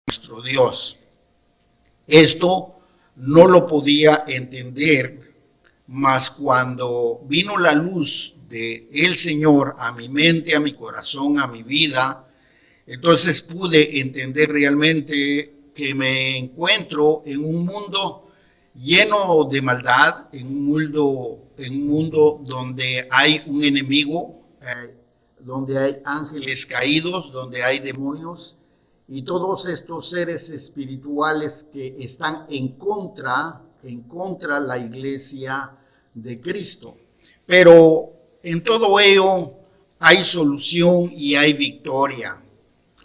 nuestro Dios. Esto no lo podía entender, mas cuando vino la luz de el Señor a mi mente, a mi corazón, a mi vida, entonces pude entender realmente que me encuentro en un mundo lleno de maldad, en un mundo donde hay un enemigo, donde hay ángeles caídos, donde hay demonios y todos estos seres espirituales que están en contra la iglesia de Cristo. Pero en todo ello hay solución y hay victoria.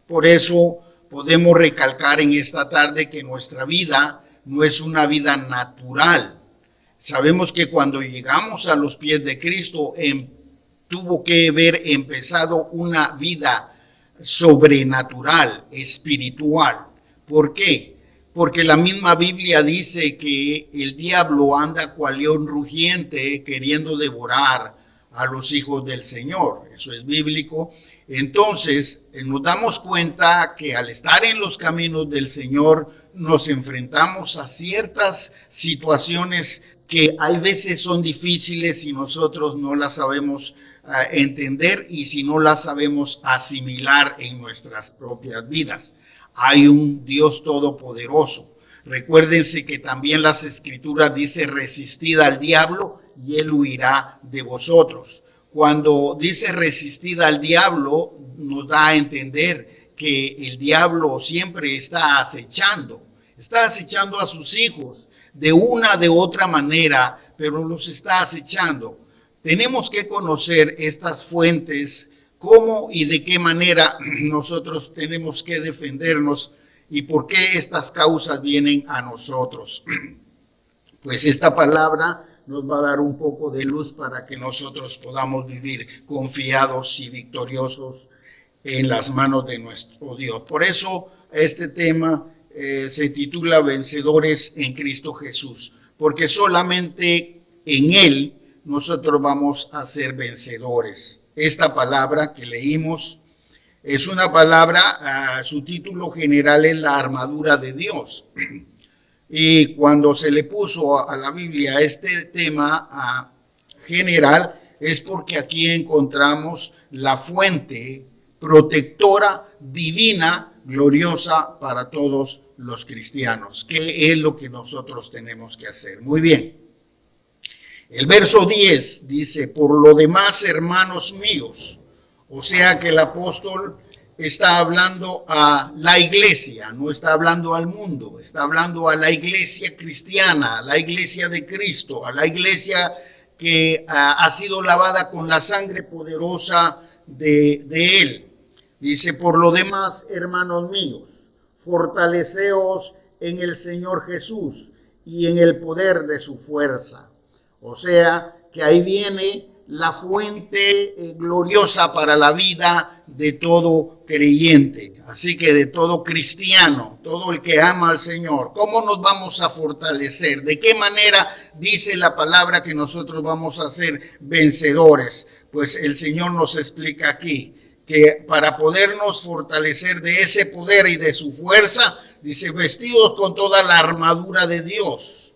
Por eso podemos recalcar en esta tarde que nuestra vida no es una vida natural. Sabemos que cuando llegamos a los pies de Cristo, tuvo que haber empezado una vida sobrenatural, espiritual. ¿Por qué? Porque la misma Biblia dice que el diablo anda cual león rugiente queriendo devorar a los hijos del Señor. Eso es bíblico. Entonces nos damos cuenta que al estar en los caminos del Señor nos enfrentamos a ciertas situaciones que hay veces son difíciles y nosotros no las sabemos entender y si no las sabemos asimilar en nuestras propias vidas. Hay un Dios todopoderoso. Recuérdense que también las escrituras dice resistid al diablo y él huirá de vosotros. Cuando dice resistid al diablo nos da a entender que el diablo siempre está acechando a sus hijos de una de otra manera, pero los está acechando. Tenemos que conocer estas fuentes, cómo y de qué manera nosotros tenemos que defendernos y por qué estas causas vienen a nosotros. Pues esta palabra nos va a dar un poco de luz para que nosotros podamos vivir confiados y victoriosos en las manos de nuestro Dios. Por eso este tema se titula Vencedores en Cristo Jesús, porque solamente en Él nosotros vamos a ser vencedores. Esta palabra que leímos es una palabra, su título general es la armadura de Dios. Y cuando se le puso a la Biblia este tema general, es porque aquí encontramos la fuente protectora, divina, gloriosa para todos los cristianos. ¿Qué es lo que nosotros tenemos que hacer? Muy bien. El verso 10 dice, por lo demás, hermanos míos, o sea que el apóstol está hablando a la iglesia, no está hablando al mundo, está hablando a la iglesia cristiana, a la iglesia de Cristo, a la iglesia que ha sido lavada con la sangre poderosa de Él. Dice, por lo demás, hermanos míos, fortaleceos en el Señor Jesús y en el poder de su fuerza. O sea, que ahí viene la fuente gloriosa para la vida de todo creyente. Así que de todo cristiano, todo el que ama al Señor. ¿Cómo nos vamos a fortalecer? ¿De qué manera dice la palabra que nosotros vamos a ser vencedores? Pues el Señor nos explica aquí que para podernos fortalecer de ese poder y de su fuerza, dice, vestidos con toda la armadura de Dios.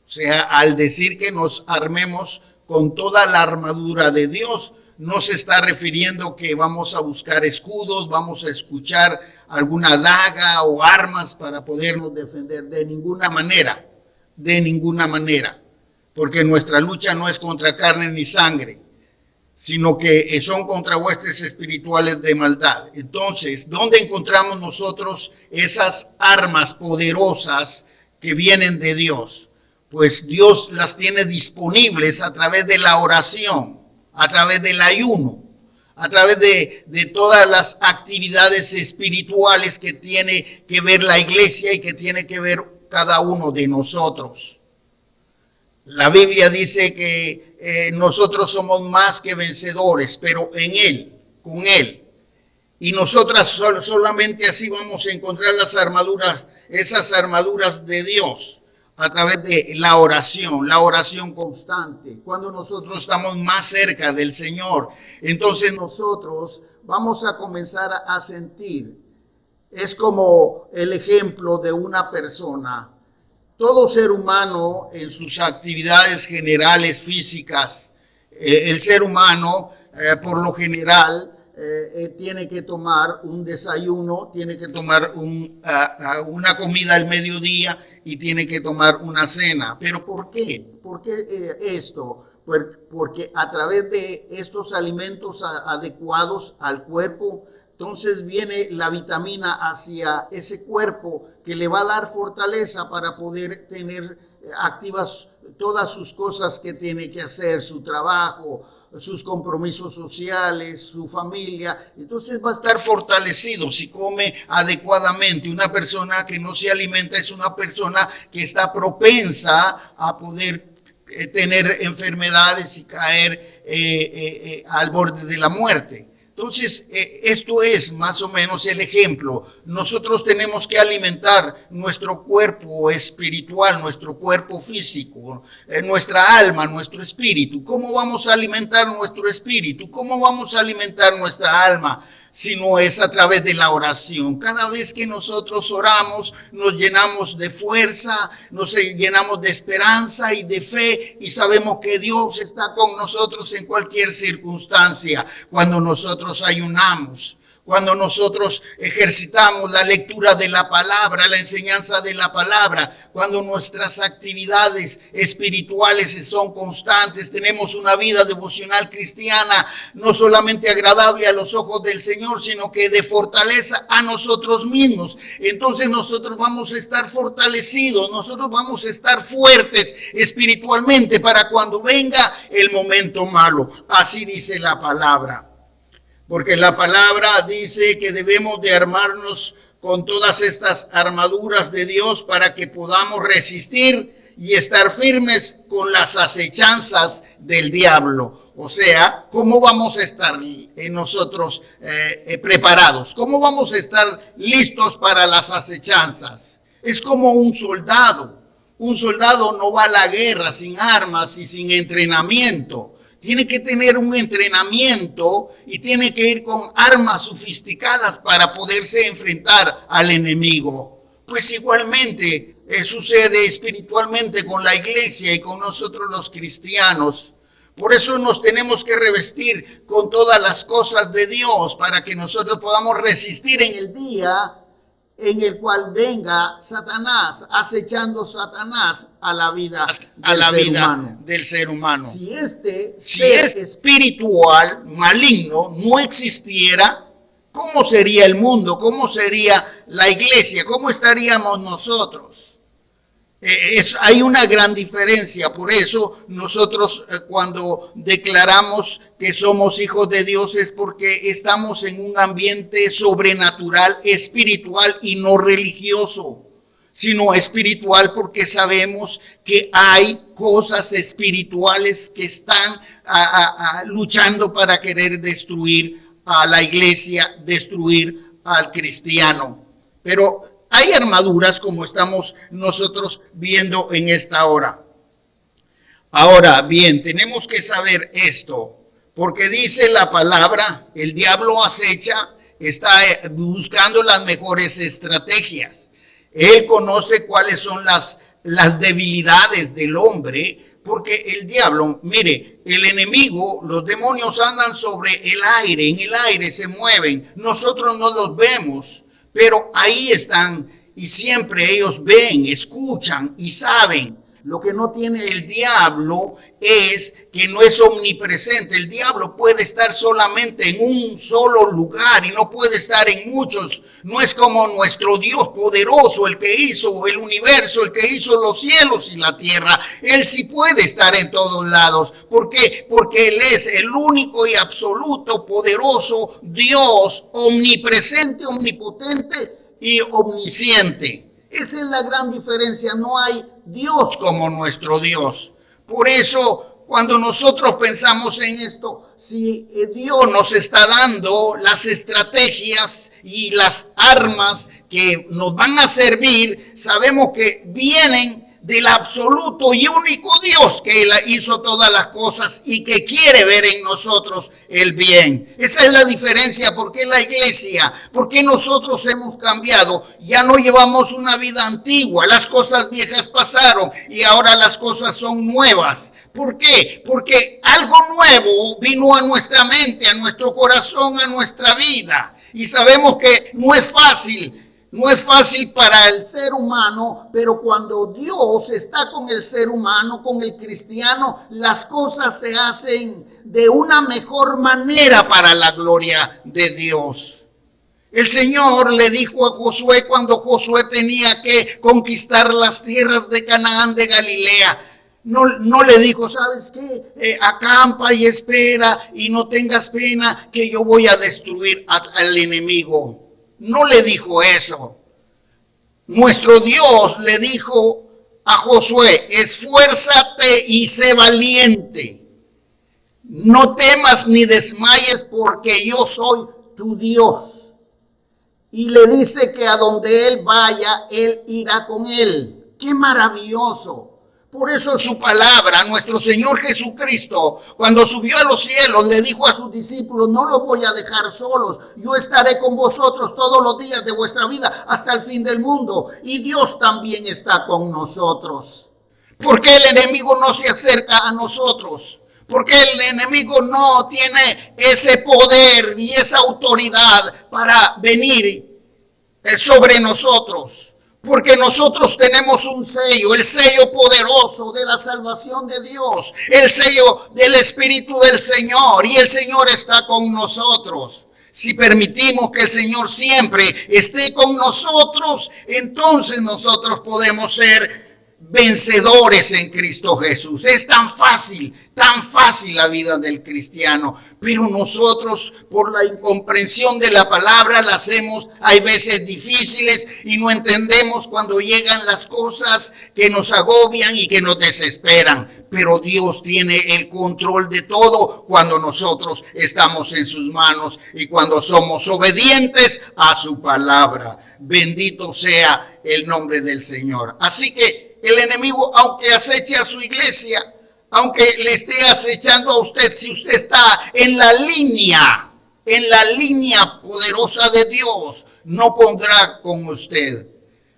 O sea, al decir que nos armemos con toda la armadura de Dios, no se está refiriendo que vamos a buscar escudos, vamos a escuchar alguna daga o armas para podernos defender, de ninguna manera, porque nuestra lucha no es contra carne ni sangre, sino que son contra huestes espirituales de maldad. Entonces, ¿dónde encontramos nosotros esas armas poderosas que vienen de Dios? Pues Dios las tiene disponibles a través de la oración, a través del ayuno, a través de todas las actividades espirituales que tiene que ver la iglesia y que tiene que ver cada uno de nosotros. La Biblia dice que nosotros somos más que vencedores, pero en Él, con Él. Y nosotras solamente así vamos a encontrar las armaduras, esas armaduras de Dios, a través de la oración constante. Cuando nosotros estamos más cerca del Señor, entonces nosotros vamos a comenzar a sentir Es como el ejemplo de una persona. Todo ser humano en sus actividades generales físicas, el ser humano por lo general tiene que tomar un desayuno, tiene que tomar una comida al mediodía y tiene que tomar una cena. ¿Pero por qué? ¿Por qué esto? Porque a través de estos alimentos adecuados al cuerpo, entonces viene la vitamina hacia ese cuerpo que le va a dar fortaleza para poder tener activas todas sus cosas que tiene que hacer, su trabajo, sus compromisos sociales, su familia. Entonces va a estar fortalecido si come adecuadamente. Una persona que no se alimenta es una persona que está propensa a poder tener enfermedades y caer al borde de la muerte. Entonces, esto es más o menos el ejemplo. Nosotros tenemos que alimentar nuestro cuerpo espiritual, nuestro cuerpo físico, nuestra alma, nuestro espíritu. ¿Cómo vamos a alimentar nuestro espíritu? ¿Cómo vamos a alimentar nuestra alma? Si no es a través de la oración. Cada vez que nosotros oramos, nos llenamos de fuerza, nos llenamos de esperanza y de fe y sabemos que Dios está con nosotros en cualquier circunstancia. Cuando nosotros ayunamos, cuando nosotros ejercitamos la lectura de la palabra, la enseñanza de la palabra, cuando nuestras actividades espirituales son constantes, tenemos una vida devocional cristiana, no solamente agradable a los ojos del Señor, sino que de fortaleza a nosotros mismos. Entonces nosotros vamos a estar fortalecidos, nosotros vamos a estar fuertes espiritualmente para cuando venga el momento malo. Así dice la palabra. Porque la palabra dice que debemos de armarnos con todas estas armaduras de Dios para que podamos resistir y estar firmes con las acechanzas del diablo. O sea, ¿cómo vamos a estar nosotros preparados? ¿Cómo vamos a estar listos para las acechanzas? Es como un soldado. Un soldado no va a la guerra sin armas y sin entrenamiento. Tiene que tener un entrenamiento y tiene que ir con armas sofisticadas para poderse enfrentar al enemigo. Pues igualmente sucede espiritualmente con la iglesia y con nosotros los cristianos. Por eso nos tenemos que revestir con todas las cosas de Dios para que nosotros podamos resistir en el día en el cual venga Satanás, acechando Satanás a la vida del ser humano. Si este ser espiritual maligno no existiera, ¿cómo sería el mundo? ¿Cómo sería la iglesia? ¿Cómo estaríamos nosotros? Hay una gran diferencia. Por eso nosotros cuando declaramos que somos hijos de Dios es porque estamos en un ambiente sobrenatural, espiritual y no religioso, sino espiritual porque sabemos que hay cosas espirituales que están luchando para querer destruir a la iglesia, destruir al cristiano. Pero hay armaduras como estamos nosotros viendo en esta hora. Ahora bien, tenemos que saber esto, porque dice la palabra, el diablo acecha, está buscando las mejores estrategias. Él conoce cuáles son las debilidades del hombre, porque el diablo, mire, el enemigo, los demonios andan sobre el aire, en el aire se mueven, nosotros no los vemos. Pero ahí están y siempre ellos ven, escuchan y saben. Lo que no tiene el diablo es que no es omnipresente. El diablo puede estar solamente en un solo lugar y no puede estar en muchos. No es como nuestro Dios poderoso, el que hizo el universo, el que hizo los cielos y la tierra. Él sí puede estar en todos lados. ¿Por qué? Porque Él es el único y absoluto poderoso Dios, omnipresente, omnipotente y omnisciente. Esa es la gran diferencia. No hay Dios como nuestro Dios. Por eso, cuando nosotros pensamos en esto, si Dios nos está dando las estrategias y las armas que nos van a servir, sabemos que vienen del absoluto y único Dios que hizo todas las cosas y que quiere ver en nosotros el bien. Esa es la diferencia. ¿Por qué la iglesia? Porque nosotros hemos cambiado. Ya no llevamos una vida antigua. Las cosas viejas pasaron y ahora las cosas son nuevas. ¿Por qué? Porque algo nuevo vino a nuestra mente, a nuestro corazón, a nuestra vida. Y sabemos que no es fácil. No es fácil para el ser humano, pero cuando Dios está con el ser humano, con el cristiano, las cosas se hacen de una mejor manera para la gloria de Dios. El Señor le dijo a Josué cuando Josué tenía que conquistar las tierras de Canaán de Galilea. No le dijo, ¿sabes qué? Acampa y espera y no tengas pena que yo voy a destruir al enemigo. No le dijo eso. Nuestro Dios le dijo a Josué, esfuérzate y sé valiente. No temas ni desmayes porque yo soy tu Dios. Y le dice que a donde él vaya, él irá con él. ¡Qué maravilloso! Por eso su palabra, nuestro Señor Jesucristo, cuando subió a los cielos, le dijo a sus discípulos, no los voy a dejar solos, yo estaré con vosotros todos los días de vuestra vida hasta el fin del mundo. Y Dios también está con nosotros. ¿Por qué el enemigo no se acerca a nosotros? Porque el enemigo no tiene ese poder y esa autoridad para venir sobre nosotros. Porque nosotros tenemos un sello, el sello poderoso de la salvación de Dios, el sello del Espíritu del Señor, y el Señor está con nosotros. Si permitimos que el Señor siempre esté con nosotros, entonces nosotros podemos ser vencedores en Cristo Jesús. Es tan fácil la vida del cristiano, pero nosotros por la incomprensión de la palabra la hacemos hay veces difíciles y no entendemos cuando llegan las cosas que nos agobian y que nos desesperan. Pero Dios tiene el control de todo cuando nosotros estamos en sus manos y cuando somos obedientes a su palabra. Bendito sea el nombre del Señor. Así que el enemigo, aunque aceche a su iglesia, aunque le esté acechando a usted, si usted está en la línea poderosa de Dios, no pondrá con usted.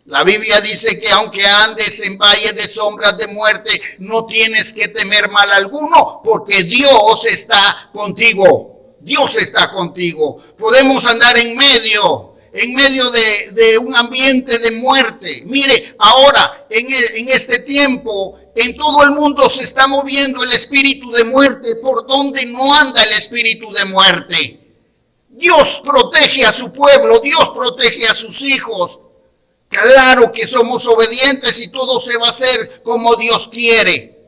La Biblia dice que aunque andes en valle de sombras de muerte, no tienes que temer mal alguno, porque Dios está contigo. Dios está contigo. Podemos andar en medio de un ambiente de muerte. Mire, ahora, en este tiempo, en todo el mundo se está moviendo el espíritu de muerte. ¿Por donde no anda el espíritu de muerte? Dios protege a su pueblo, Dios protege a sus hijos. Claro que somos obedientes y todo se va a hacer como Dios quiere.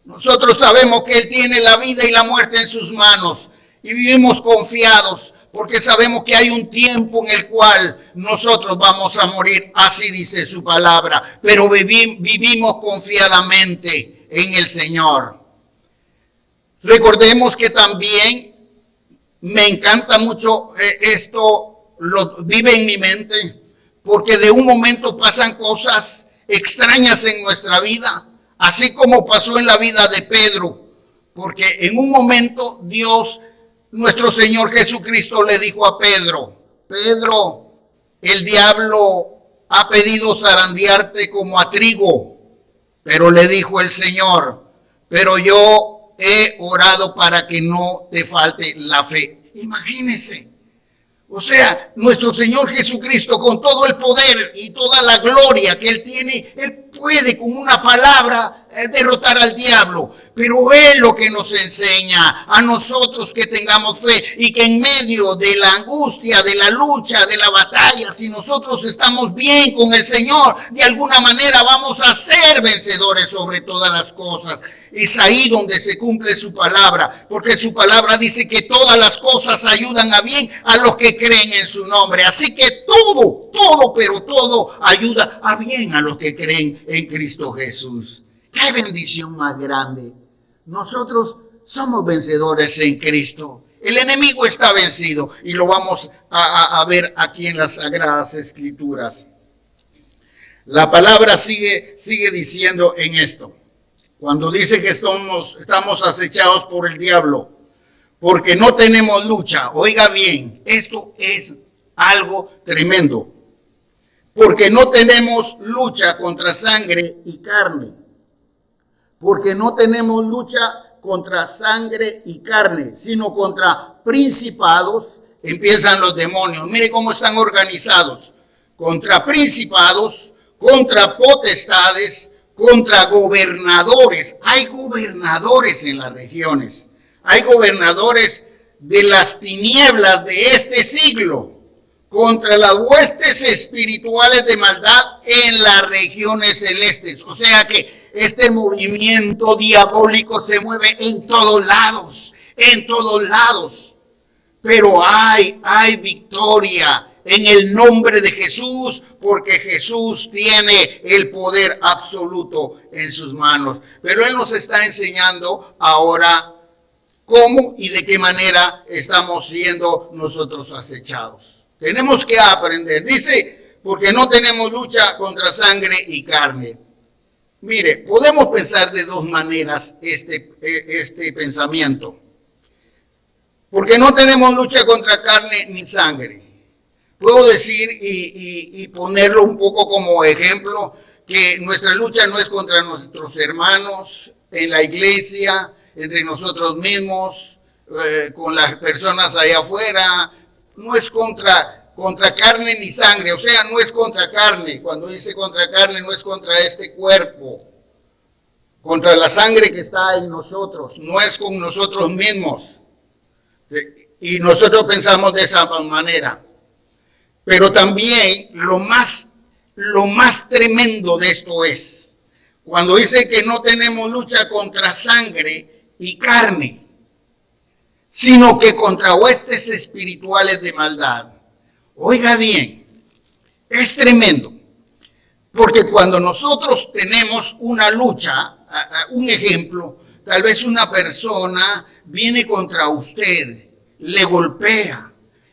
Nosotros sabemos que Él tiene la vida y la muerte en sus manos y vivimos confiados porque sabemos que hay un tiempo en el cual nosotros vamos a morir, así dice su palabra, pero vivimos confiadamente en el Señor. Recordemos que también me encanta mucho esto, lo vive en mi mente, porque de un momento pasan cosas extrañas en nuestra vida, así como pasó en la vida de Pedro, porque en un momento Dios, nuestro Señor Jesucristo, le dijo a Pedro, Pedro, el diablo ha pedido zarandearte como a trigo, pero le dijo el Señor, pero yo he orado para que no te falte la fe. Imagínense. O sea, nuestro Señor Jesucristo, con todo el poder y toda la gloria que Él tiene, Él puede con una palabra derrotar al diablo. Pero Él lo que nos enseña a nosotros que tengamos fe y que en medio de la angustia, de la lucha, de la batalla, si nosotros estamos bien con el Señor, de alguna manera vamos a ser vencedores sobre todas las cosas. Es ahí donde se cumple su palabra, porque su palabra dice que todas las cosas ayudan a bien a los que creen en su nombre. Así que todo ayuda a bien a los que creen en Cristo Jesús. ¡Qué bendición más grande! Nosotros somos vencedores en Cristo. El enemigo está vencido y lo vamos a ver aquí en las Sagradas Escrituras. La palabra sigue diciendo en esto. Cuando dice que estamos acechados por el diablo, porque no tenemos lucha. Oiga bien, esto es algo tremendo. Porque no tenemos lucha contra sangre y carne. Porque no tenemos lucha contra sangre y carne, sino contra principados. Empiezan los demonios. Mire cómo están organizados. Contra principados, contra potestades, contra gobernadores. Hay gobernadores en las regiones. Hay gobernadores de las tinieblas de este siglo, contra las huestes espirituales de maldad en las regiones celestes. O sea que este movimiento diabólico se mueve en todos lados, en todos lados. Pero hay victoria en el nombre de Jesús, porque Jesús tiene el poder absoluto en sus manos. Pero Él nos está enseñando ahora cómo y de qué manera estamos siendo nosotros acechados. Tenemos que aprender. Dice, porque no tenemos lucha contra sangre y carne. Mire, podemos pensar de dos maneras este pensamiento. Porque no tenemos lucha contra carne ni sangre. Puedo decir y ponerlo un poco como ejemplo que nuestra lucha no es contra nuestros hermanos en la iglesia, entre nosotros mismos, con las personas allá afuera. No es contra carne ni sangre, o sea, no es contra carne. Cuando dice contra carne, no es contra este cuerpo, contra la sangre que está en nosotros, no es con nosotros mismos. Y nosotros pensamos de esa manera. Pero también lo más tremendo de esto es cuando dice que no tenemos lucha contra sangre y carne, sino que contra huestes espirituales de maldad. Oiga bien, es tremendo, porque cuando nosotros tenemos una lucha, un ejemplo, tal vez una persona viene contra usted, le golpea,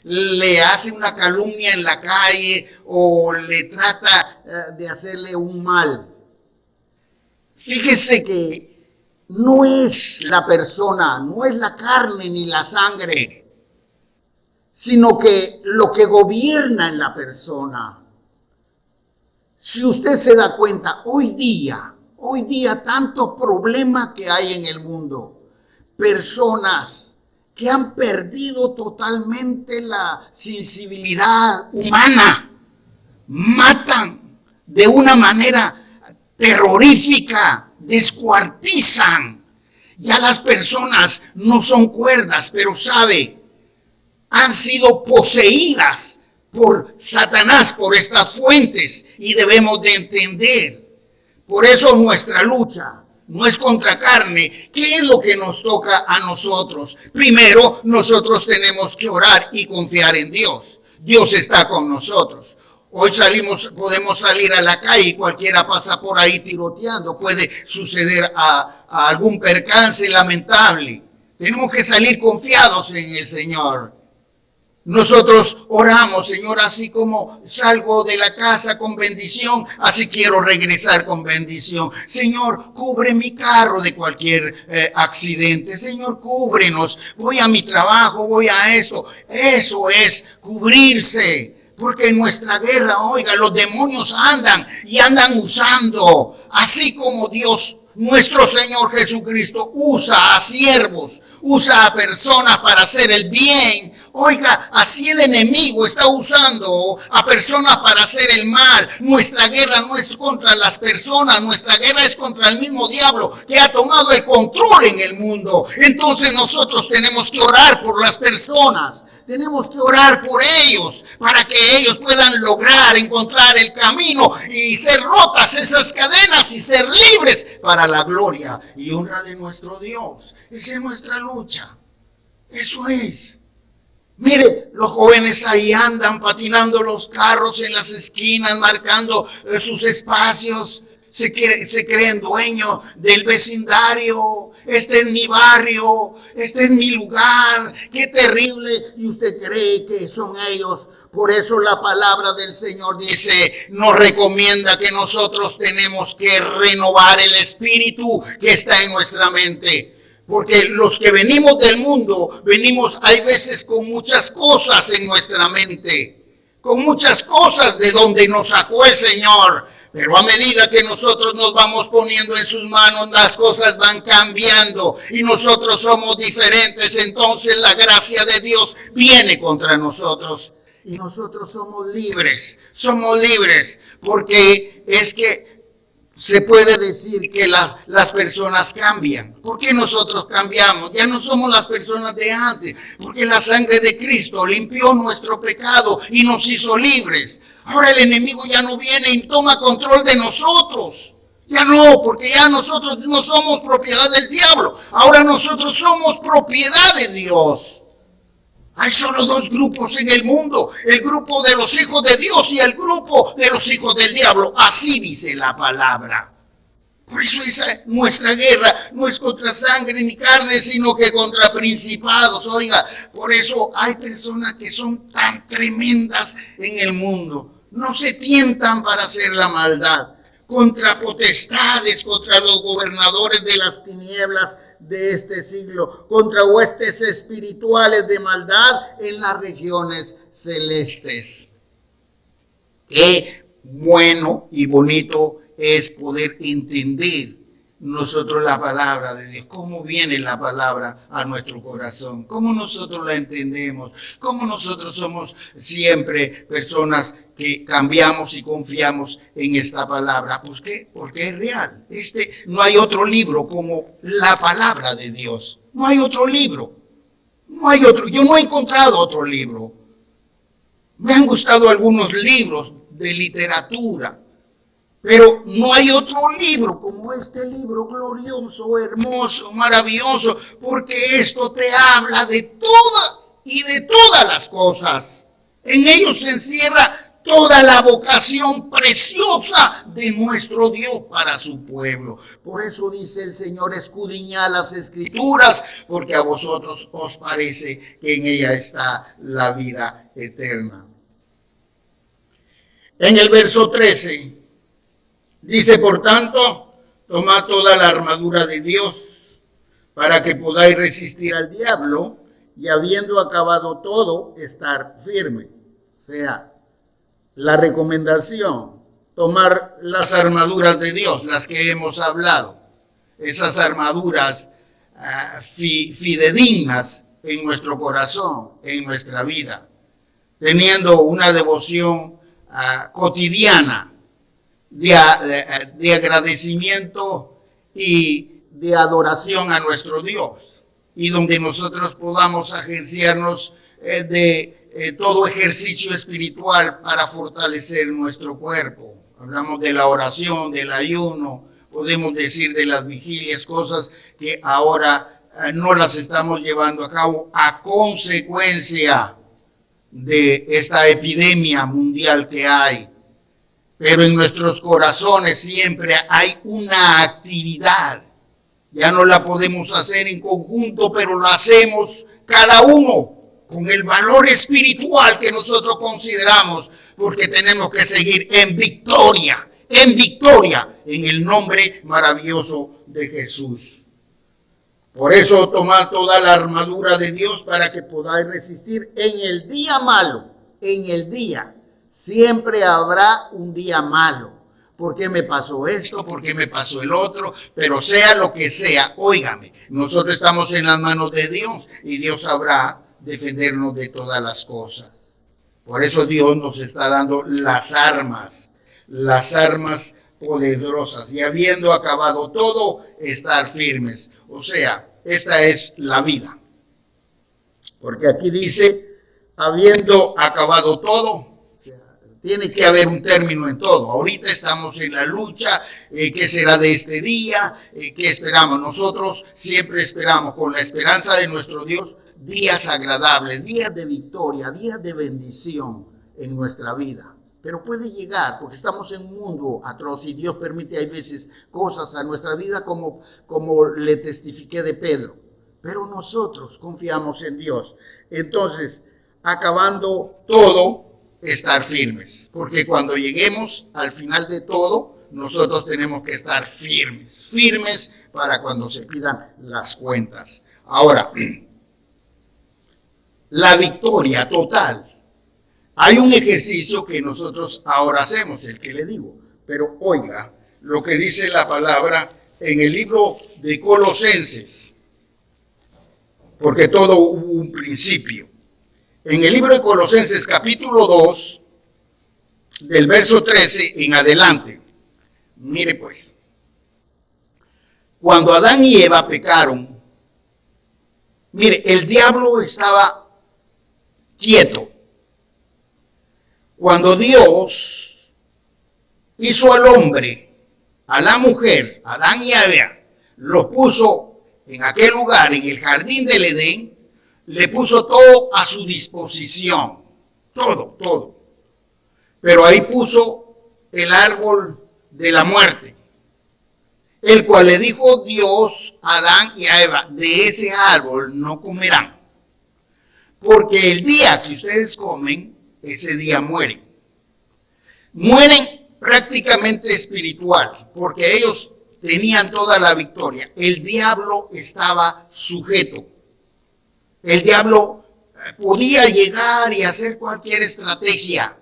le hace una calumnia en la calle o le trata de hacerle un mal. Fíjese que no es la persona, no es la carne ni la sangre, sino que lo que gobierna en la persona. Si usted se da cuenta, hoy día tantos problemas que hay en el mundo, personas que han perdido totalmente la sensibilidad humana, matan de una manera terrorífica, descuartizan. Ya las personas no son cuerdas, pero sabe, han sido poseídas por Satanás, por estas fuentes, y debemos de entender. Por eso nuestra lucha no es contra carne. ¿Qué es lo que nos toca a nosotros? Primero, nosotros tenemos que orar y confiar en Dios. Dios está con nosotros. Hoy podemos salir a la calle y cualquiera pasa por ahí tiroteando. Puede suceder a algún percance lamentable. Tenemos que salir confiados en el Señor. Nosotros oramos, Señor, así como salgo de la casa con bendición, así quiero regresar con bendición. Señor, cubre mi carro de cualquier accidente. Señor, cúbrenos. Voy a mi trabajo, voy a esto. Eso es cubrirse. Porque en nuestra guerra, oiga, los demonios andan usando, así como Dios, nuestro Señor Jesucristo, usa a siervos, usa a personas para hacer el bien. Oiga, así el enemigo está usando a personas para hacer el mal. Nuestra guerra no es contra las personas, nuestra guerra es contra el mismo diablo que ha tomado el control en el mundo. Entonces nosotros tenemos que orar por las personas. Tenemos que orar por ellos para que ellos puedan lograr encontrar el camino y ser rotas esas cadenas y ser libres para la gloria y honra de nuestro Dios. Esa es nuestra lucha. Eso es. Mire, los jóvenes ahí andan patinando los carros en las esquinas, marcando sus espacios. se creen dueños del vecindario. Este es mi barrio, este es mi lugar. Qué terrible. Y usted cree que son ellos. Por eso la palabra del Señor dice, nos recomienda que nosotros tenemos que renovar el espíritu que está en nuestra mente. Porque los que venimos del mundo, venimos hay veces con muchas cosas en nuestra mente, con muchas cosas de donde nos sacó el Señor. Pero a medida que nosotros nos vamos poniendo en sus manos, las cosas van cambiando y nosotros somos diferentes. Entonces la gracia de Dios viene contra nosotros y nosotros somos libres, porque es que se puede decir que las personas cambian. ¿Por qué nosotros cambiamos? Ya no somos las personas de antes, porque la sangre de Cristo limpió nuestro pecado y nos hizo libres. Ahora el enemigo ya no viene y toma control de nosotros. Ya no, porque ya nosotros no somos propiedad del diablo. Ahora nosotros somos propiedad de Dios. Hay solo dos grupos en el mundo, el grupo de los hijos de Dios y el grupo de los hijos del diablo. Así dice la palabra. Por eso nuestra guerra no es contra sangre ni carne, sino que contra principados. Oiga, por eso hay personas que son tan tremendas en el mundo. No se tientan para hacer la maldad. Contra potestades, contra los gobernadores de las tinieblas de este siglo, contra huestes espirituales de maldad en las regiones celestes. Qué bueno y bonito es poder entender nosotros la palabra de Dios, cómo viene la palabra a nuestro corazón, cómo nosotros la entendemos, cómo nosotros somos siempre personas que cambiamos y confiamos en esta palabra. ¿Por qué? Porque es real. No hay otro libro como la palabra de Dios. No hay otro libro. No hay otro. Yo no he encontrado otro libro. Me han gustado algunos libros de literatura, pero no hay otro libro como este libro glorioso, hermoso, maravilloso, porque esto te habla de todas y de todas las cosas. En ellos se encierra toda la vocación preciosa de nuestro Dios para su pueblo. Por eso dice el Señor, escudriñad las Escrituras, porque a vosotros os parece que en ella está la vida eterna. En el verso 13 dice, por tanto, tomad toda la armadura de Dios para que podáis resistir al diablo y habiendo acabado todo, estar firme. O sea, la recomendación, tomar las armaduras de Dios, las que hemos hablado, esas armaduras fidedignas en nuestro corazón, en nuestra vida, teniendo una devoción cotidiana de agradecimiento y de adoración a nuestro Dios, y donde nosotros podamos agenciarnos de todo ejercicio espiritual para fortalecer nuestro cuerpo. Hablamos de la oración, del ayuno, podemos decir de las vigilias, cosas que ahora no las estamos llevando a cabo a consecuencia de esta epidemia mundial que hay. Pero en nuestros corazones siempre hay una actividad. Ya no la podemos hacer en conjunto, pero la hacemos cada uno con el valor espiritual que nosotros consideramos, porque tenemos que seguir en victoria, en el nombre maravilloso de Jesús. Por eso tomad toda la armadura de Dios para que podáis resistir en el día malo, en el día. Siempre habrá un día malo. ¿Por qué me pasó esto? ¿Por qué me pasó el otro? Pero sea lo que sea, óigame, nosotros estamos en las manos de Dios y Dios sabrá defendernos de todas las cosas. Por eso Dios nos está dando las armas poderosas, y habiendo acabado todo, estar firmes. O sea, esta es la vida. Porque aquí dice, habiendo acabado todo, tiene que haber un término en todo. Ahorita estamos en la lucha. ¿Qué será de este día? ¿Qué esperamos? Nosotros siempre esperamos, con la esperanza de nuestro Dios, días agradables, días de victoria, días de bendición en nuestra vida. pero puede llegar, porque estamos en un mundo atroz y Dios permite hay veces cosas a nuestra vida como le testifiqué de Pedro. Pero nosotros confiamos en Dios. Entonces, acabando todo, estar firmes. Porque cuando lleguemos al final de todo, nosotros tenemos que estar firmes. Firmes para cuando se pidan las cuentas. Ahora, la victoria total. Hay un ejercicio que nosotros ahora hacemos, el que le digo. Pero oiga lo que dice la palabra en el libro de Colosenses. Porque todo hubo un principio. En el libro de Colosenses capítulo 2, del verso 13 en adelante. Mire pues. Cuando Adán y Eva pecaron, mire, el diablo estaba quieto. Cuando Dios hizo al hombre, a la mujer, Adán y Eva, los puso en aquel lugar, en el jardín del Edén, le puso todo a su disposición. Todo. Pero ahí puso el árbol de la muerte, el cual le dijo Dios a Adán y a Eva, de ese árbol no comerán, porque el día que ustedes comen, ese día mueren. Mueren prácticamente espiritual, porque ellos tenían toda la victoria. El diablo estaba sujeto. El diablo podía llegar y hacer cualquier estrategia,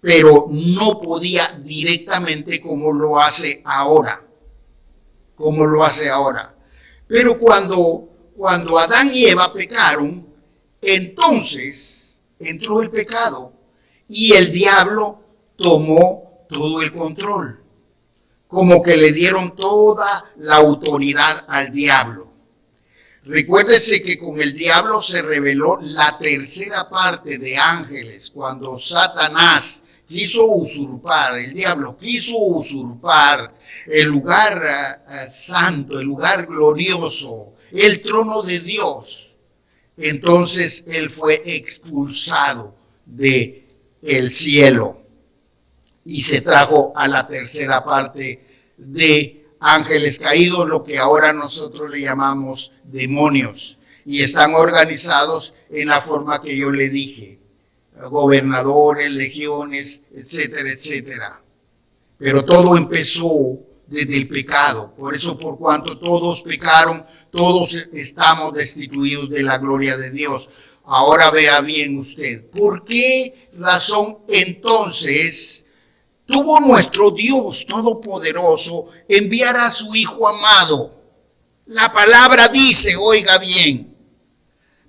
pero no podía directamente como lo hace ahora. Pero cuando Adán y Eva pecaron, entonces entró el pecado y el diablo tomó todo el control. Como que le dieron toda la autoridad al diablo. Recuérdese que con el diablo se rebeló la tercera parte de ángeles cuando Satanás quiso usurpar, el diablo quiso usurpar el lugar santo, el lugar glorioso, el trono de Dios. Entonces él fue expulsado del cielo y se trajo a la tercera parte de ángeles caídos, lo que ahora nosotros le llamamos demonios, y están organizados en la forma que yo le dije, gobernadores, legiones, etcétera, etcétera. Pero todo empezó desde el pecado. Por eso, por cuanto todos pecaron, todos estamos destituidos de la gloria de Dios. Ahora vea bien usted, ¿por qué razón entonces tuvo nuestro Dios Todopoderoso enviar a su Hijo amado? La palabra dice, oiga bien,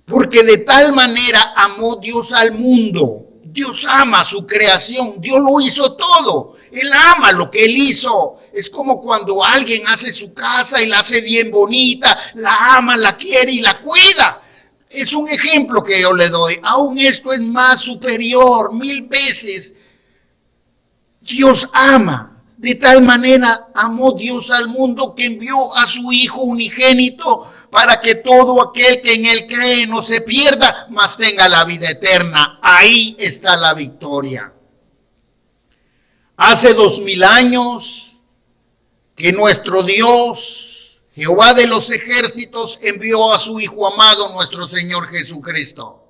porque de tal manera amó Dios al mundo. Dios ama su creación, Dios lo hizo todo. Él ama lo que Él hizo. Es como cuando alguien hace su casa y la hace bien bonita, la ama, la quiere y la cuida. Es un ejemplo que yo le doy. Aún esto es más superior, 1000 veces. Dios ama, de tal manera amó Dios al mundo que envió a su Hijo unigénito para que todo aquel que en Él cree no se pierda, mas tenga la vida eterna. Ahí está la victoria. Hace 2000 años que nuestro Dios, Jehová de los ejércitos, envió a su Hijo amado, nuestro Señor Jesucristo.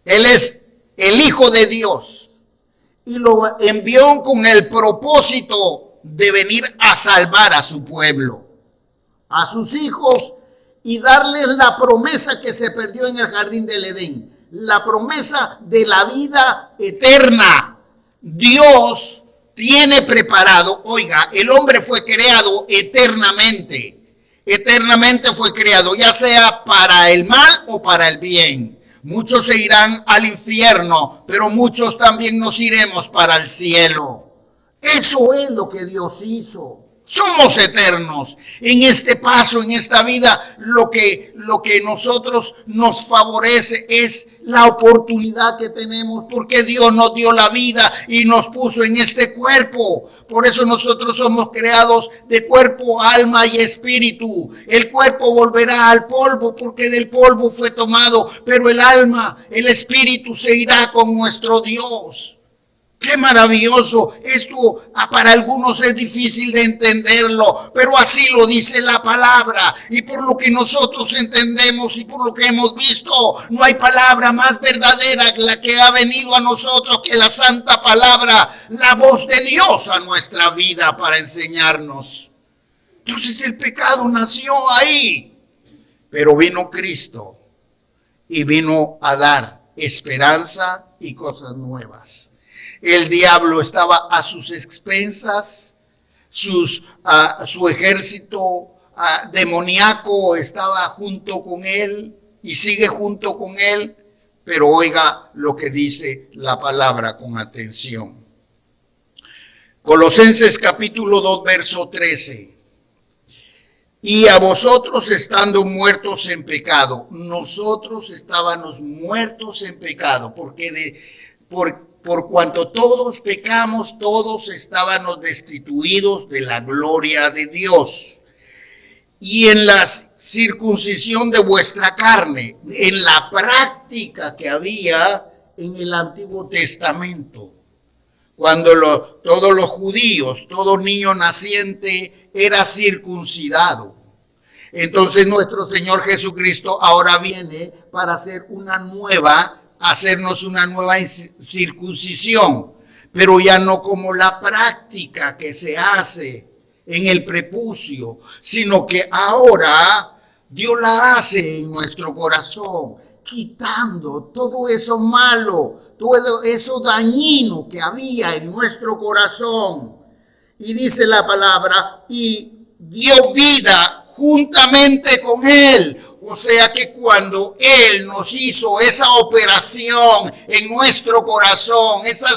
Él es el Hijo de Dios. Y lo envió con el propósito de venir a salvar a su pueblo, a sus hijos, y darles la promesa que se perdió en el jardín del Edén, la promesa de la vida eterna. Dios tiene preparado, oiga, el hombre fue creado eternamente fue creado, ya sea para el mal o para el bien. Muchos se irán al infierno, pero muchos también nos iremos para el cielo. Eso es lo que Dios hizo. Somos eternos. En este paso, en esta vida, lo que nosotros nos favorece es la oportunidad que tenemos, porque Dios nos dio la vida y nos puso en este cuerpo. Por eso nosotros somos creados de cuerpo, alma y espíritu. El cuerpo volverá al polvo porque del polvo fue tomado, pero el alma, el espíritu se irá con nuestro Dios. Qué maravilloso. Esto para algunos es difícil de entenderlo, pero así lo dice la palabra. Y por lo que nosotros entendemos y por lo que hemos visto, no hay palabra más verdadera que la que ha venido a nosotros que la santa palabra, la voz de Dios a nuestra vida para enseñarnos. Entonces el pecado nació ahí, pero vino Cristo y vino a dar esperanza y cosas nuevas. El diablo estaba a sus expensas, su ejército demoníaco estaba junto con él y sigue junto con él, pero oiga lo que dice la palabra con atención. Colosenses capítulo 2, verso 13. Y a vosotros estando muertos en pecado, nosotros estábamos muertos en pecado, porque por cuanto todos pecamos, todos estábamos destituidos de la gloria de Dios. Y en la circuncisión de vuestra carne, en la práctica que había en el Antiguo Testamento, cuando todos los judíos, todo niño naciente era circuncidado. Entonces nuestro Señor Jesucristo ahora viene para hacernos una nueva circuncisión, pero ya no como la práctica que se hace en el prepucio, sino que ahora Dios la hace en nuestro corazón, quitando todo eso malo, todo eso dañino que había en nuestro corazón. Y dice la palabra, y dio vida juntamente con él. O sea que cuando Él nos hizo esa operación en nuestro corazón, esa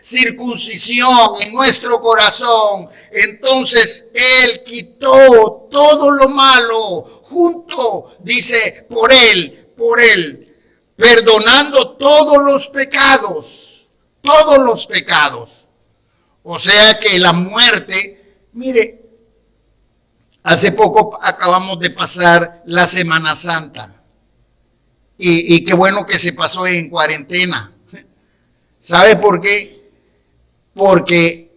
circuncisión en nuestro corazón, entonces Él quitó todo lo malo junto, dice, por Él, perdonando todos los pecados. O sea que la muerte, mire, hace poco acabamos de pasar la Semana Santa y qué bueno que se pasó en cuarentena. ¿Sabe por qué? Porque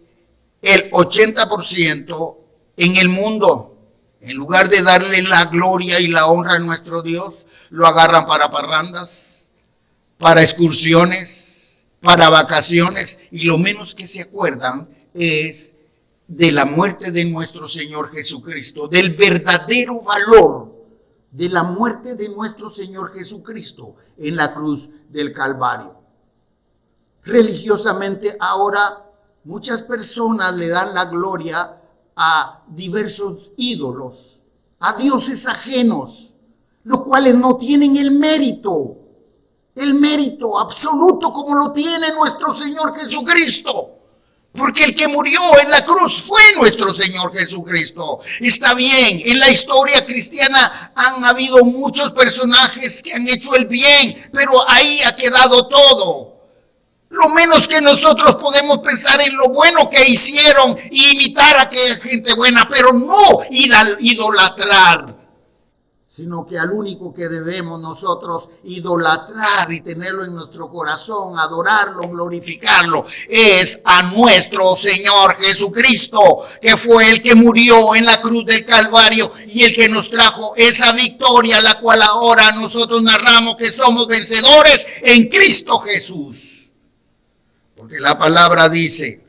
el 80% en el mundo, en lugar de darle la gloria y la honra a nuestro Dios, lo agarran para parrandas, para excursiones, para vacaciones, y lo menos que se acuerdan es de la muerte de nuestro Señor Jesucristo, del verdadero valor de la muerte de nuestro Señor Jesucristo en la cruz del Calvario. Religiosamente ahora muchas personas le dan la gloria a diversos ídolos, a dioses ajenos, los cuales no tienen el mérito absoluto como lo tiene nuestro Señor Jesucristo. Porque el que murió en la cruz fue nuestro Señor Jesucristo. Está bien, en la historia cristiana han habido muchos personajes que han hecho el bien, pero ahí ha quedado todo. Lo menos que nosotros podemos pensar en lo bueno que hicieron y imitar a aquella gente buena, pero no idolatrar, sino que al único que debemos nosotros idolatrar y tenerlo en nuestro corazón, adorarlo, glorificarlo, es a nuestro Señor Jesucristo, que fue el que murió en la cruz del Calvario y el que nos trajo esa victoria, la cual ahora nosotros narramos que somos vencedores en Cristo Jesús. Porque la palabra dice,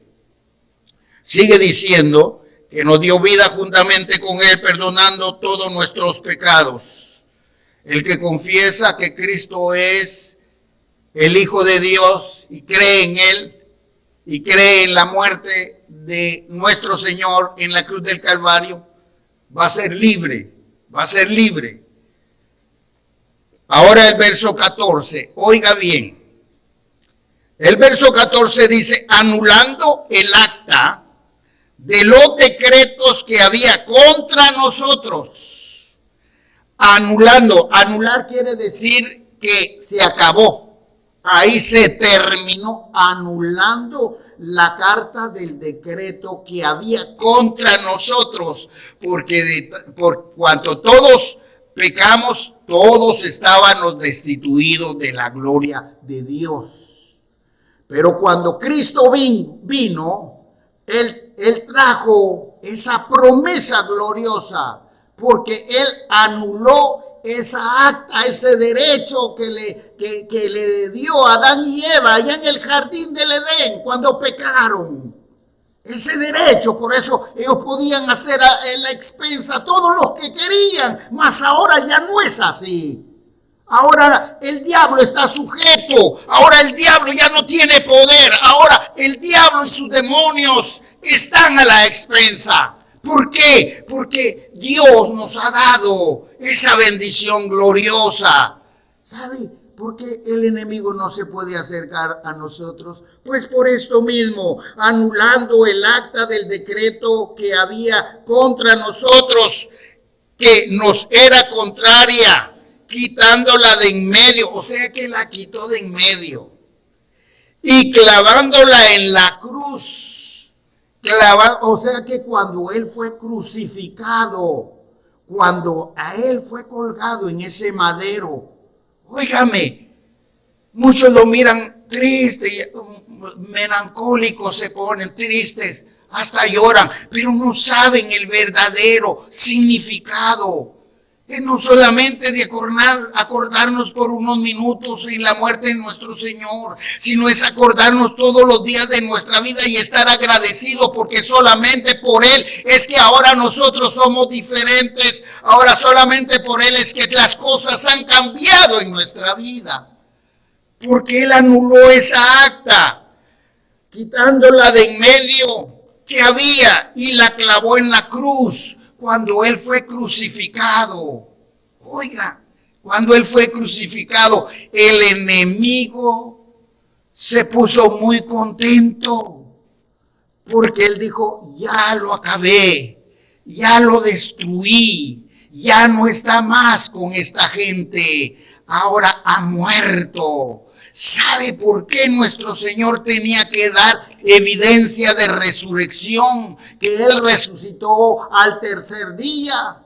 sigue diciendo, que nos dio vida juntamente con Él, perdonando todos nuestros pecados. El que confiesa que Cristo es el Hijo de Dios y cree en Él, y cree en la muerte de nuestro Señor en la cruz del Calvario, va a ser libre, Ahora el verso 14, oiga bien. El verso 14 dice, anulando el acta de los decretos que había contra nosotros. Anular quiere decir que se acabó. Ahí se terminó, anulando la carta del decreto que había contra nosotros, porque por cuanto todos pecamos, todos estábamos destituidos de la gloria de Dios. Pero cuando Cristo vino, Él trajo esa promesa gloriosa, porque Él anuló esa acta, ese derecho que le dio a Adán y Eva allá en el jardín del Edén cuando pecaron. Ese derecho, por eso ellos podían hacer en la expensa todos los que querían, mas ahora ya no es así. Ahora el diablo está sujeto, ahora el diablo ya no tiene poder, ahora el diablo y sus demonios están a la expensa. ¿Por qué? Porque Dios nos ha dado esa bendición gloriosa. ¿Sabe por qué el enemigo no se puede acercar a nosotros? Pues por esto mismo, anulando el acta del decreto que había contra nosotros, que nos era contraria, quitándola de en medio, o sea que la quitó de en medio, y clavándola en la cruz. O sea que cuando Él fue crucificado, cuando a Él fue colgado en ese madero, óigame, muchos lo miran triste, melancólicos se ponen tristes, hasta lloran, pero no saben el verdadero significado. Es no solamente de acordarnos por unos minutos en la muerte de nuestro Señor, sino es acordarnos todos los días de nuestra vida y estar agradecidos porque solamente por Él es que ahora nosotros somos diferentes, ahora solamente por Él es que las cosas han cambiado en nuestra vida, porque Él anuló esa acta, quitándola de en medio que había y la clavó en la cruz. Cuando Él fue crucificado, oiga, cuando Él fue crucificado, el enemigo se puso muy contento, porque Él dijo, ya lo acabé, ya lo destruí, ya no está más con esta gente, ahora ha muerto. ¿Sabe por qué nuestro Señor tenía que dar evidencia de resurrección? Que Él resucitó al tercer día.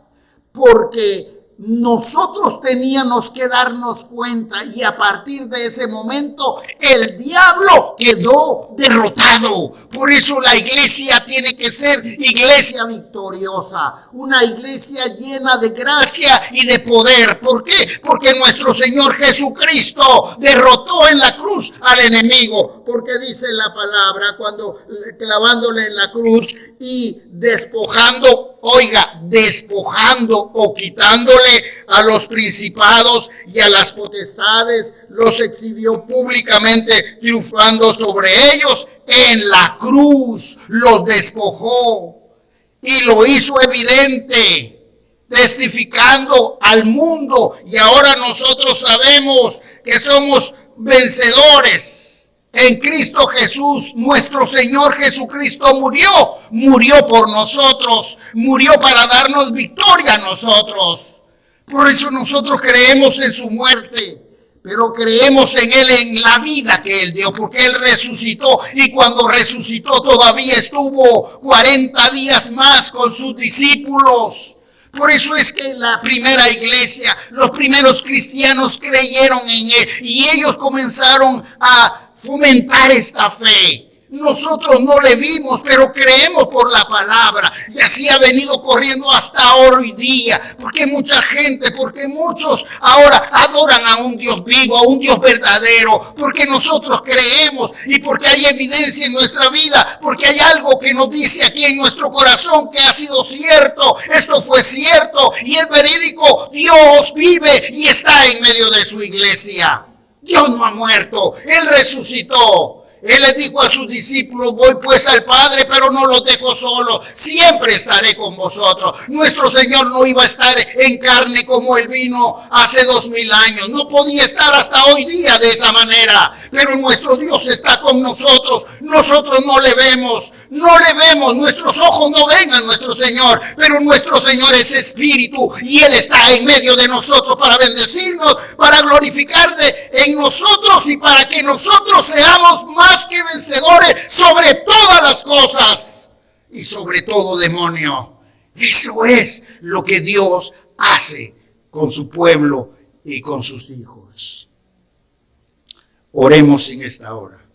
Porque nosotros teníamos que darnos cuenta y a partir de ese momento el diablo quedó derrotado. Por eso la iglesia tiene que ser iglesia victoriosa, una iglesia llena de gracia y de poder. ¿Por qué? Porque nuestro Señor Jesucristo derrotó en la cruz al enemigo. Porque dice la palabra, cuando clavándole en la cruz y despojando, oiga, despojando o quitándole a los principados y a las potestades, los exhibió públicamente, triunfando sobre ellos en la cruz, los despojó y lo hizo evidente, testificando al mundo. Y ahora nosotros sabemos que somos vencedores. En Cristo Jesús, nuestro Señor Jesucristo murió por nosotros, murió para darnos victoria a nosotros. Por eso nosotros creemos en su muerte, pero creemos en Él, en la vida que Él dio, porque Él resucitó y cuando resucitó todavía estuvo 40 días más con sus discípulos. Por eso es que la primera iglesia, los primeros cristianos creyeron en Él y ellos comenzaron a fomentar esta fe. Nosotros no le vimos, pero creemos por la palabra. Y así ha venido corriendo hasta hoy día. Porque mucha gente, porque muchos ahora adoran a un Dios vivo, a un Dios verdadero. Porque nosotros creemos y porque hay evidencia en nuestra vida. Porque hay algo que nos dice aquí en nuestro corazón que ha sido cierto. Esto fue cierto y es verídico. Dios vive y está en medio de su iglesia. Dios no ha muerto, Él resucitó. Él le dijo a sus discípulos, voy pues al Padre, pero no los dejo solos, siempre estaré con vosotros. Nuestro Señor no iba a estar en carne como Él vino hace 2000 años. No podía estar hasta hoy día de esa manera, pero nuestro Dios está con nosotros. Nosotros no le vemos, nuestros ojos no ven a nuestro Señor, pero nuestro Señor es espíritu y Él está en medio de nosotros para bendecirnos, para glorificarle en nosotros y para que nosotros seamos más que vencedores sobre todas las cosas y sobre todo demonio. Eso es lo que Dios hace con su pueblo y con sus hijos. Oremos en esta hora.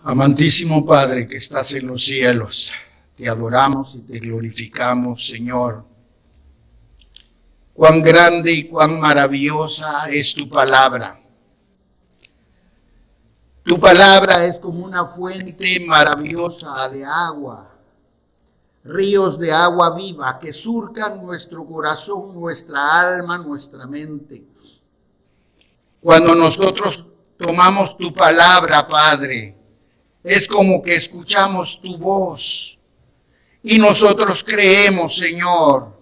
Amantísimo Padre que estás en los cielos, te adoramos y te glorificamos, Señor. Cuán grande y cuán maravillosa es tu palabra. Tu palabra es como una fuente maravillosa de agua, ríos de agua viva que surcan nuestro corazón, nuestra alma, nuestra mente. Cuando nosotros tomamos tu palabra, Padre, es como que escuchamos tu voz y nosotros creemos, Señor.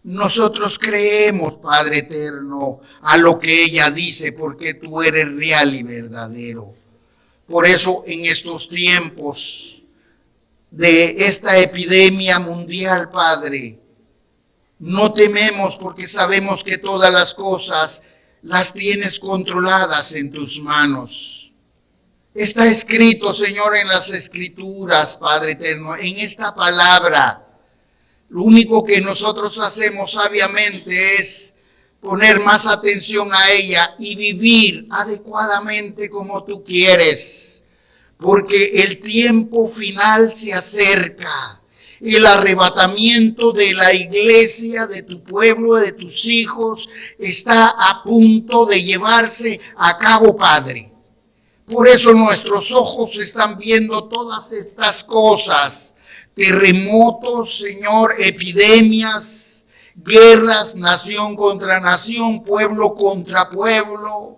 Nosotros creemos, Padre eterno, a lo que ella dice, porque tú eres real y verdadero. Por eso en estos tiempos de esta epidemia mundial, Padre, no tememos porque sabemos que todas las cosas las tienes controladas en tus manos. Está escrito, Señor, en las Escrituras, Padre eterno, en esta palabra. Lo único que nosotros hacemos sabiamente es poner más atención a ella y vivir adecuadamente como tú quieres. Porque el tiempo final se acerca. El arrebatamiento de la iglesia, de tu pueblo, de tus hijos, está a punto de llevarse a cabo, Padre. Por eso nuestros ojos están viendo todas estas cosas. Terremotos, Señor, epidemias, guerras, nación contra nación, pueblo contra pueblo.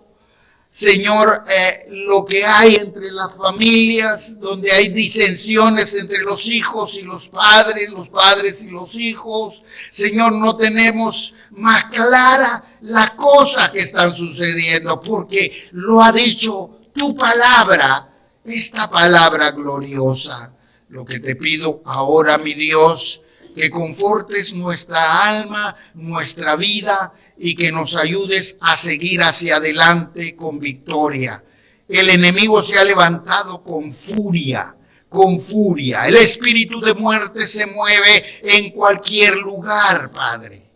Señor, lo que hay entre las familias, donde hay disensiones entre los hijos y los padres y los hijos. Señor, no tenemos más clara la cosa que están sucediendo, porque lo ha dicho tu palabra, esta palabra gloriosa. Lo que te pido ahora, mi Dios, que confortes nuestra alma, nuestra vida y que nos ayudes a seguir hacia adelante con victoria. El enemigo se ha levantado con furia, con furia. El espíritu de muerte se mueve en cualquier lugar, Padre.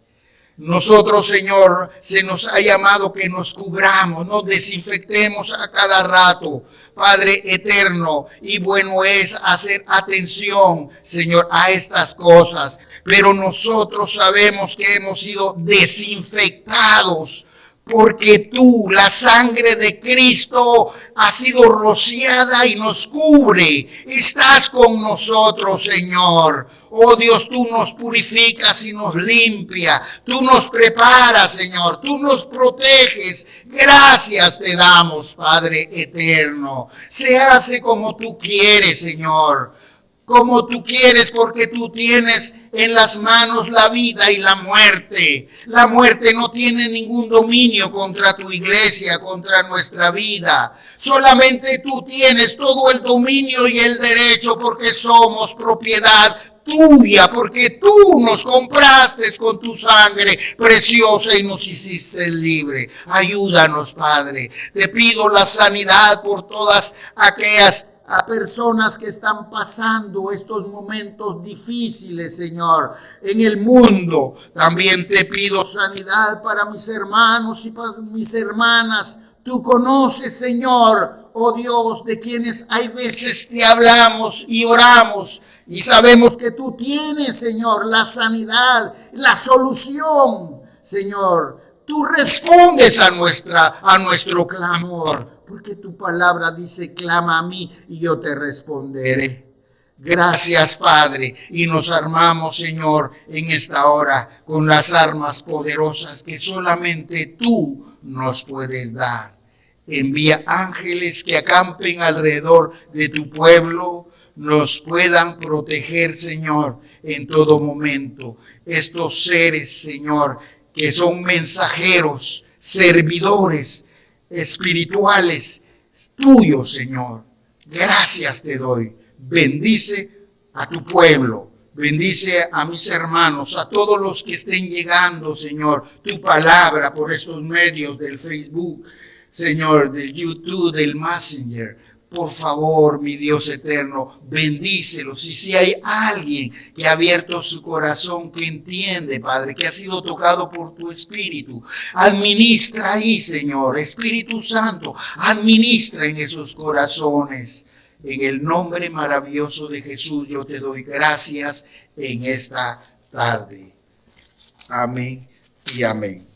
Nosotros, Señor, se nos ha llamado que nos cubramos, nos desinfectemos a cada rato. Padre eterno, y bueno es hacer atención, Señor, a estas cosas. Pero nosotros sabemos que hemos sido desinfectados porque tú, la sangre de Cristo, ha sido rociada y nos cubre. Estás con nosotros, Señor. Oh Dios, tú nos purificas y nos limpia. Tú nos preparas, Señor. Tú nos proteges. Gracias te damos, Padre eterno. Se hace como tú quieres, Señor. Como tú quieres, porque tú tienes en las manos la vida y la muerte. La muerte no tiene ningún dominio contra tu iglesia, contra nuestra vida. Solamente tú tienes todo el dominio y el derecho, porque somos propiedad tuya, porque tú nos compraste con tu sangre preciosa y nos hiciste libre. Ayúdanos, Padre. Te pido la sanidad por todas aquellas a personas que están pasando estos momentos difíciles, Señor, en el mundo. También te pido sanidad para mis hermanos y para mis hermanas. Tú conoces, Señor, oh Dios, de quienes hay veces te hablamos y oramos y sabemos que tú tienes, Señor, la sanidad, la solución, Señor. Tú respondes a nuestro clamor. Porque tu palabra dice, clama a mí y yo te responderé. Gracias, Padre. Y nos armamos, Señor, en esta hora con las armas poderosas que solamente tú nos puedes dar. Envía ángeles que acampen alrededor de tu pueblo, nos puedan proteger, Señor, en todo momento. Estos seres, Señor, que son mensajeros, servidores espirituales tuyos, Señor. Gracias te doy. Bendice a tu pueblo. Bendice a mis hermanos, a todos los que estén llegando, Señor, tu palabra por estos medios del Facebook, Señor, del YouTube, del Messenger. Por favor, mi Dios eterno, bendícelos. Y si hay alguien que ha abierto su corazón, que entiende, Padre, que ha sido tocado por tu Espíritu, administra ahí, Señor. Espíritu Santo, administra en esos corazones. En el nombre maravilloso de Jesús yo te doy gracias en esta tarde. Amén y amén.